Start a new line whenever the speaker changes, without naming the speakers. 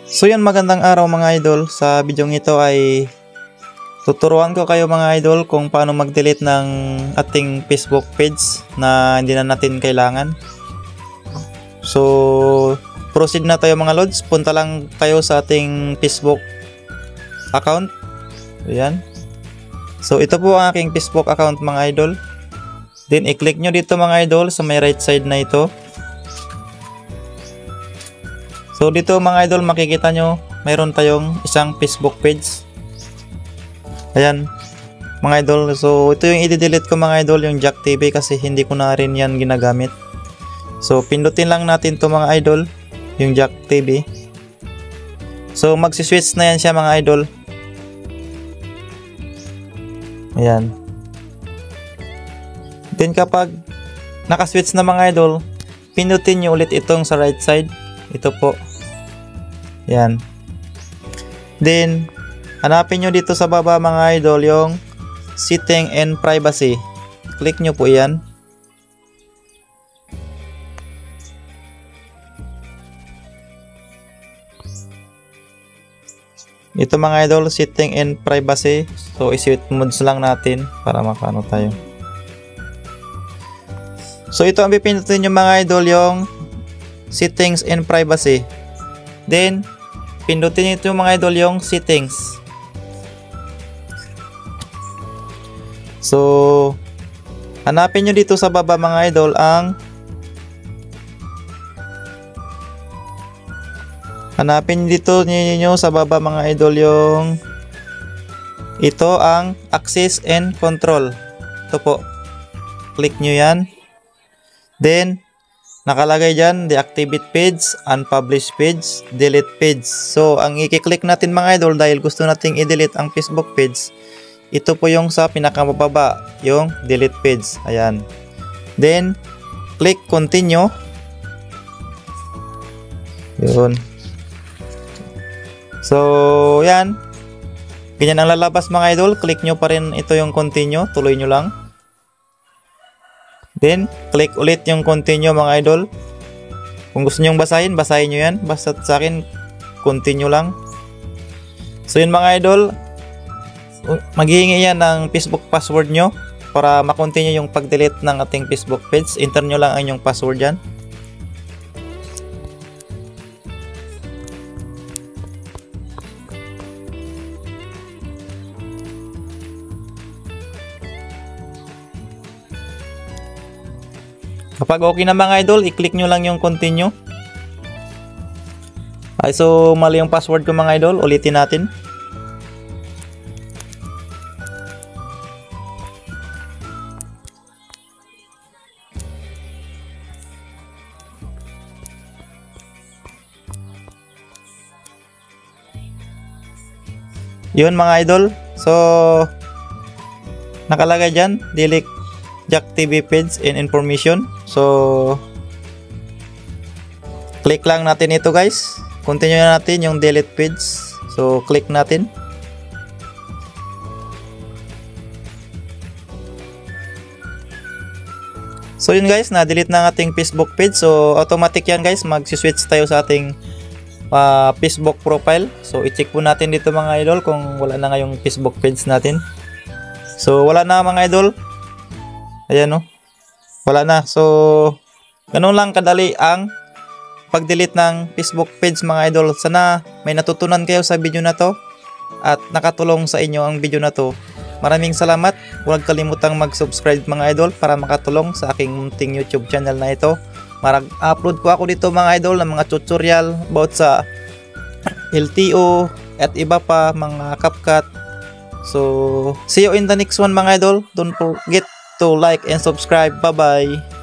So yan, magandang araw mga idol. Sa video ito ay tuturuan ko kayo mga idol kung paano mag-delete ng ating Facebook page na hindi na natin kailangan. So proceed na tayo mga lods. Punta lang kayo sa ating Facebook account. Ayan. So ito po ang aking Facebook account mga idol. Then i-click nyo dito mga idol sa may right side na ito. So dito mga idol, makikita nyo mayroon tayong isang Facebook page. Ayan mga idol. So ito yung i-delete ko mga idol, yung Jack TV, kasi hindi ko na rin yan ginagamit. So pindutin lang natin to mga idol, yung Jack TV. So magsiswitch na yan siya mga idol. Ayan. Then kapag nakaswitch na mga idol, pindutin nyo ulit itong sa right side. Ito po. Yan. Then hanapin nyo dito sa baba mga idol yung setting and privacy. Click nyo po yan. Ito mga idol, setting and privacy. So i-set modes lang natin para makano tayo. So ito ang pipindutin nyo mga idol, yung settings and privacy. Then pindutin ito mga idol yung settings. So hanapin nyo dito sa baba mga idol ang sa baba mga idol yung ito, ang access and control. Ito po, click nyo yan. Then nakalagay dyan, deactivate page, unpublished page, delete page. So ang i-click natin mga idol, dahil gusto nating i-delete ang Facebook page, ito po yung sa pinakamababa, yung delete page. Ayan. Then click continue. Yun. So yan, ganyan ang lalabas mga idol. Click nyo pa rin ito yung continue, tuloy nyo lang. Then click ulit yung continue mga idol. Kung gusto nyo basahin, basahin nyo yan. Basta sa akin, continue lang. So yun mga idol, maghihingi yan ng Facebook password nyo para makontinue yung pag-delete ng ating Facebook page. Enter nyo lang ang inyong password dyan. Kapag okay na mga idol, i-click nyo lang yung continue. Ay, so mali yung password ko mga idol, ulitin natin. Yun mga idol. So nakalagay dyan, delete Jack TV page and information. So click lang natin ito guys. Continue na natin yung delete page. So click natin. So yun guys, na-delete na ang ating Facebook page. So automatic yan guys, mag-switch tayo sa ating Facebook profile. So i-check po natin dito mga idol kung wala na ngayong Facebook page natin. So wala na mga idol. Ayan o, wala na. So ganun lang kadali ang pag-delete ng Facebook page mga idol. Sana may natutunan kayo sa video na to at nakatulong sa inyo ang video na to. Maraming salamat. Huwag kalimutang mag-subscribe mga idol para makatulong sa aking munting YouTube channel na ito. Upload po ako dito mga idol ng mga tutorial about sa LTO at iba pa, mga CapCut. So see you in the next one mga idol. Don't forget to like and subscribe. Bye bye.